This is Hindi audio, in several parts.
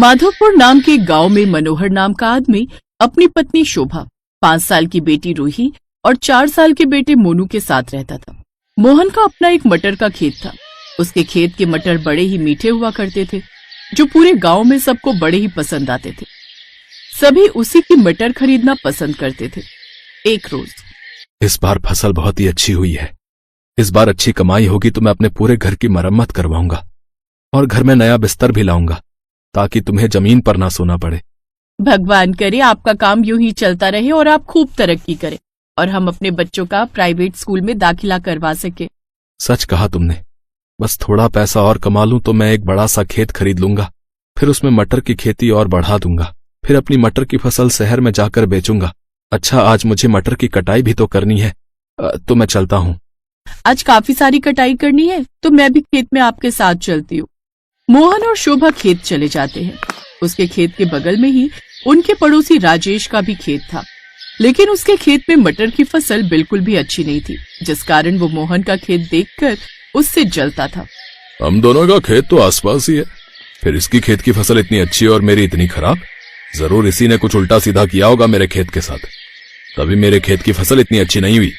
माधवपुर नाम के गांव में मनोहर नाम का आदमी अपनी पत्नी शोभा, 5 साल की बेटी रूही और 4 साल के बेटे मोनू के साथ रहता था। मोहन का अपना एक मटर का खेत था। उसके खेत के मटर बड़े ही मीठे हुआ करते थे, जो पूरे गांव में सबको बड़े ही पसंद आते थे। सभी उसी की मटर खरीदना पसंद करते थे। एक रोज, इस बार फसल बहुत ही अच्छी हुई है। इस बार अच्छी कमाई होगी तो मैं अपने पूरे घर की मरम्मत करवाऊंगा और घर में नया बिस्तर भी लाऊंगा, ताकि तुम्हें जमीन पर ना सोना पड़े। भगवान करे आपका काम यूं ही चलता रहे और आप खूब तरक्की करें और हम अपने बच्चों का प्राइवेट स्कूल में दाखिला करवा सके। सच कहा तुमने। बस थोड़ा पैसा और कमा लूं तो मैं एक बड़ा सा खेत खरीद लूंगा, फिर उसमें मटर की खेती और बढ़ा दूंगा, फिर अपनी मटर की फसल शहर में जाकर बेचूंगा। अच्छा, आज मुझे मटर की कटाई भी तो करनी है, तो मैं चलता हूँ। आज काफी सारी कटाई करनी है तो मैं भी खेत में आपके साथ चलती हूँ। मोहन और शोभा खेत चले जाते हैं। उसके खेत के बगल में ही उनके पड़ोसी राजेश का भी खेत था, लेकिन उसके खेत में मटर की फसल बिल्कुल भी अच्छी नहीं थी, जिस कारण वो मोहन का खेत देखकर उससे जलता था। हम दोनों का खेत तो आसपास ही है, फिर इसकी खेत की फसल इतनी अच्छी और मेरी इतनी खराब। जरूर इसी ने कुछ उल्टा सीधा किया होगा मेरे खेत के साथ, तभी मेरे खेत की फसल इतनी अच्छी नहीं हुई।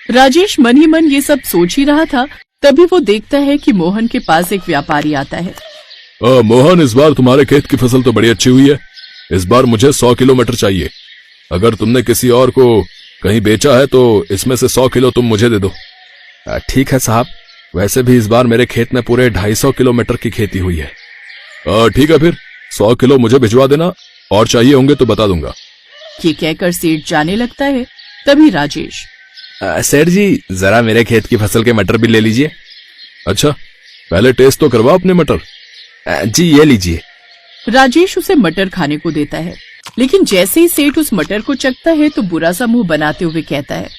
राजेश मन ही मन ये सब सोच ही रहा था, तभी वो देखता है कि मोहन के पास एक व्यापारी आता है। मोहन, इस बार तुम्हारे खेत की फसल तो बड़ी अच्छी हुई है। इस बार मुझे 100 किलो मटर चाहिए। अगर तुमने किसी और को कहीं बेचा है तो इसमें से 100 किलो तुम मुझे दे दो। ठीक है साहब, वैसे भी इस बार मेरे खेत में पूरे 250 किलो मटर की खेती हुई है। ठीक है, फिर 100 किलो मुझे भिजवा देना, और चाहिए होंगे तो बता दूंगा। ये कहकर सेठ जाने लगता है। तभी राजेश, सेठ जी, जरा मेरे खेत की फसल के मटर भी ले लीजिए। अच्छा, पहले टेस्ट तो करवा अपने मटर। जी, ये लीजिए। राजेश उसे मटर खाने को देता है, लेकिन जैसे ही सेठ उस मटर को चखता है तो बुरा सा मुंह बनाते हुए कहता है,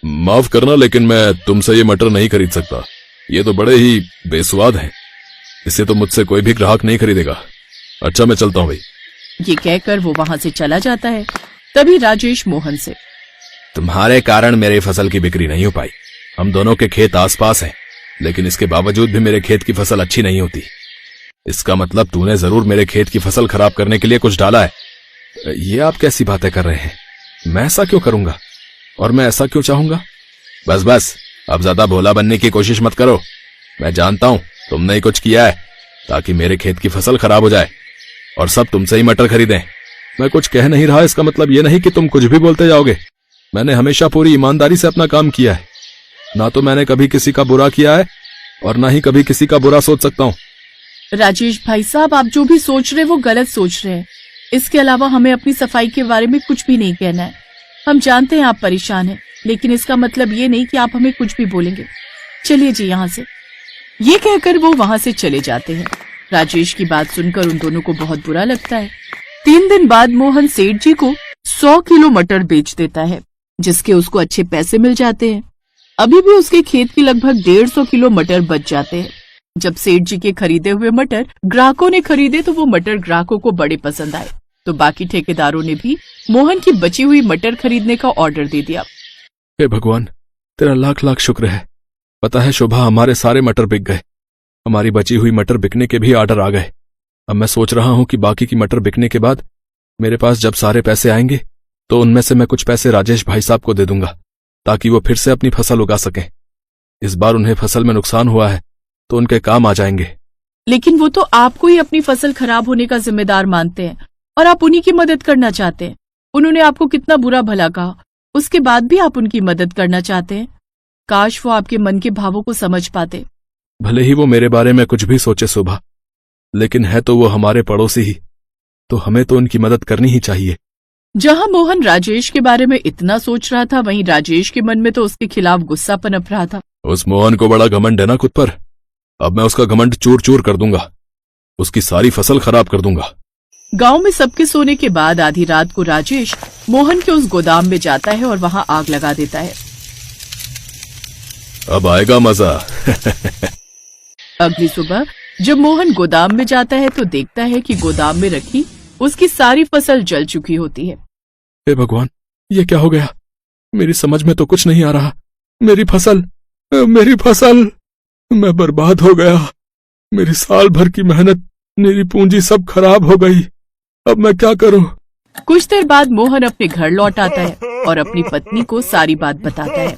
माफ करना, लेकिन मैं तुमसे ये मटर नहीं खरीद सकता। ये तो बड़े ही बेस्वाद हैं। इसे तो मुझसे कोई भी ग्राहक नहीं खरीदेगा। अच्छा, मैं चलता हूँ भाई। ये कहकर वो वहाँ से चला जाता है। तभी राजेश मोहन से, तुम्हारे कारण मेरी फसल की बिक्री नहीं हो पाई। हम दोनों के खेत आसपास हैं, लेकिन इसके बावजूद भी मेरे खेत की फसल अच्छी नहीं होती। इसका मतलब तूने जरूर मेरे खेत की फसल खराब करने के लिए कुछ डाला है। ये आप कैसी बातें कर रहे हैं? मैं ऐसा क्यों करूंगा और मैं ऐसा क्यों चाहूंगा? बस बस, अब ज्यादा भोला बनने की कोशिश मत करो। मैं जानता हूं तुमने ही कुछ किया है ताकि मेरे खेत की फसल खराब हो जाए और सब तुमसे ही मटर खरीदें। मैं कुछ कह नहीं रहा, इसका मतलब ये नहीं कि तुम कुछ भी बोलते जाओगे। मैंने हमेशा पूरी ईमानदारी से अपना काम किया है। ना तो मैंने कभी किसी का बुरा किया है और ना ही कभी किसी का बुरा सोच सकता हूँ। राजेश भाई साहब, आप जो भी सोच रहे हैं वो गलत सोच रहे हैं। इसके अलावा हमें अपनी सफाई के बारे में कुछ भी नहीं कहना है। हम जानते हैं आप परेशान हैं, लेकिन इसका मतलब ये नहीं कि आप हमें कुछ भी बोलेंगे। चलिए जी यहाँ से। ये कहकर वो वहाँ से चले जाते हैं। राजेश की बात सुनकर उन दोनों को बहुत बुरा लगता है। 3 दिन बाद मोहन सेठ जी को 100 किलो मटर बेच देता है, जिसके उसको अच्छे पैसे मिल जाते हैं। अभी भी उसके खेत की लगभग 150 किलो मटर बच जाते हैं। जब सेठ जी के खरीदे हुए मटर ग्राहकों ने खरीदे तो वो मटर ग्राहकों को बड़े पसंद आए, तो बाकी ठेकेदारों ने भी मोहन की बची हुई मटर खरीदने का ऑर्डर दे दिया। हे भगवान, तेरा लाख लाख शुक्र है। पता है शोभा, हमारे सारे मटर बिक गए। हमारी बची हुई मटर बिकने के भी ऑर्डर आ गए। अब मैं सोच रहा हूं कि बाकी की मटर बिकने के बाद मेरे पास जब सारे पैसे आएंगे तो उनमें से मैं कुछ पैसे राजेश भाई साहब को दे दूंगा, ताकि वो फिर से अपनी फसल उगा सकें। इस बार उन्हें फसल में नुकसान हुआ है तो उनके काम आ जाएंगे। लेकिन वो तो आपको ही अपनी फसल खराब होने का जिम्मेदार मानते हैं और आप उन्हीं की मदद करना चाहते हैं। उन्होंने आपको कितना बुरा भला कहा, उसके बाद भी आप उनकी मदद करना चाहते हैं। काश वो आपके मन के भावों को समझ पाते। भले ही वो मेरे बारे में कुछ भी सोचे शोभा, लेकिन है तो वो हमारे पड़ोसी ही, तो हमें तो उनकी मदद करनी ही चाहिए। जहां मोहन राजेश के बारे में इतना सोच रहा था, वहीं राजेश के मन में तो उसके खिलाफ गुस्सा पनप रहा था। उस मोहन को बड़ा घमंड है ना खुद पर। अब मैं उसका घमंड चूर चूर कर दूंगा, उसकी सारी फसल खराब कर दूंगा। गांव में सबके सोने के बाद आधी रात को राजेश मोहन के उस गोदाम में जाता है और वहां आग लगा देता है। अब आएगा मजा। अगली सुबह जब मोहन गोदाम में जाता है तो देखता है कि गोदाम में रखी उसकी सारी फसल जल चुकी होती है। हे भगवान, ये क्या हो गया? मेरी समझ में तो कुछ नहीं आ रहा। मेरी फसल, मैं बर्बाद हो गया। मेरी साल भर की मेहनत मेरी पूंजी सब खराब हो गई, अब मैं क्या करूं? कुछ देर बाद मोहन अपने घर लौट आता है और अपनी पत्नी को सारी बात बताता है।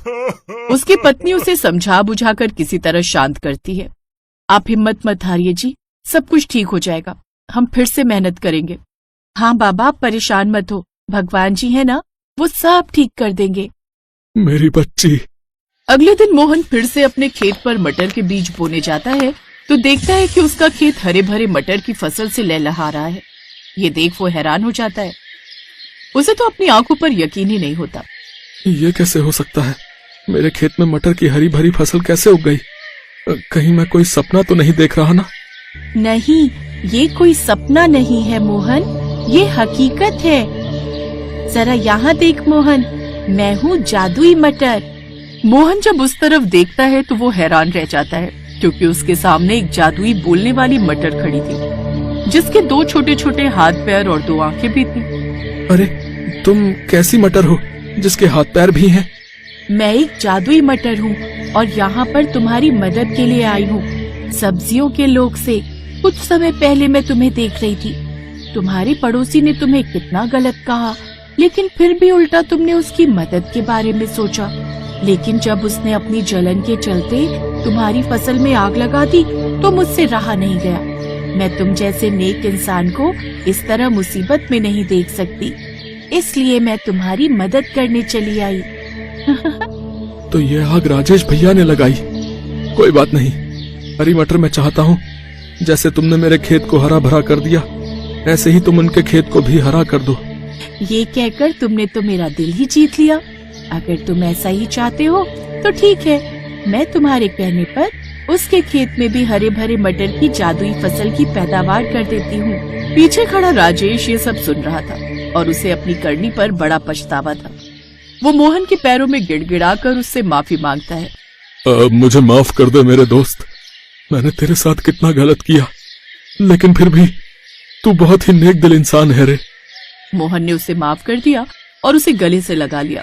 उसकी पत्नी उसे समझा बुझाकर किसी तरह शांत करती है। आप हिम्मत मत हारिए जी, सब कुछ ठीक हो जाएगा, हम फिर से मेहनत करेंगे। हाँ बाबा, आप परेशान मत हो, भगवान जी है ना, वो सब ठीक कर देंगे। मेरी बच्ची। अगले दिन मोहन फिर से अपने खेत पर मटर के बीज बोने जाता है तो देखता है कि उसका खेत हरे भरे मटर की फसल से लहलहा रहा है। ये देख वो हैरान हो जाता है। उसे तो अपनी आंखों पर यकीन ही नहीं होता। ये कैसे हो सकता है? मेरे खेत में मटर की हरी भरी फसल कैसे उग गई? कहीं मैं कोई सपना तो नहीं देख रहा ना? नहीं, ये कोई सपना नहीं है मोहन, ये हकीकत है। जरा यहाँ देख मोहन, मैं हूँ जादुई मटर। मोहन जब उस तरफ देखता है तो वो हैरान रह जाता है, क्योंकि उसके सामने एक जादुई बोलने वाली मटर खड़ी थी, जिसके 2 छोटे छोटे हाथ पैर और 2 आंखें भी थी। अरे तुम कैसी मटर हो जिसके हाथ पैर भी हैं? मैं एक जादुई मटर हूँ और यहाँ पर तुम्हारी मदद के लिए आई हूँ। सब्जियों के लोग से कुछ समय पहले मैं तुम्हें देख रही थी। तुम्हारे पड़ोसी ने तुम्हें कितना गलत कहा, लेकिन फिर भी उल्टा तुमने उसकी मदद के बारे में सोचा। लेकिन जब उसने अपनी जलन के चलते तुम्हारी फसल में आग लगा दी तो मुझसे रहा नहीं गया। मैं तुम जैसे नेक इंसान को इस तरह मुसीबत में नहीं देख सकती, इसलिए मैं तुम्हारी मदद करने चली आई। तो ये आग राजेश भैया ने लगाई। कोई बात नहीं, हरी मटर मैं चाहता हूँ। जैसे तुमने मेरे खेत को हरा भरा कर दिया, ऐसे ही तुम उनके खेत को भी हरा कर दो। ये कहकर तुमने तो मेरा दिल ही जीत लिया। अगर तुम ऐसा ही चाहते हो तो ठीक है, मैं तुम्हारे कहने पर उसके खेत में भी हरे भरे मटर की जादुई फसल की पैदावार कर देती हूँ। पीछे खड़ा राजेश ये सब सुन रहा था और उसे अपनी करनी पर बड़ा पछतावा था। वो मोहन के पैरों में गिड़गिड़ाकर उससे माफी मांगता है। मुझे माफ कर दे मेरे दोस्त, मैंने तेरे साथ कितना गलत किया, लेकिन फिर भी तू बहुत ही नेक दिल इंसान है रे। मोहन ने उसे माफ कर दिया और उसे गले से लगा लिया।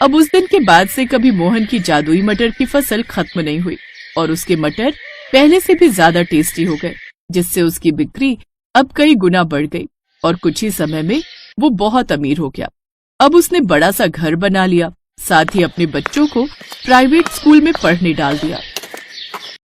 अब उस दिन के बाद से कभी मोहन की जादुई मटर की फसल खत्म नहीं हुई और उसके मटर पहले से भी ज्यादा टेस्टी हो गए, जिससे उसकी बिक्री अब कई गुना बढ़ गई और कुछ ही समय में वो बहुत अमीर हो गया। अब उसने बड़ा सा घर बना लिया, साथ ही अपने बच्चों को प्राइवेट स्कूल में पढ़ने डाल दिया।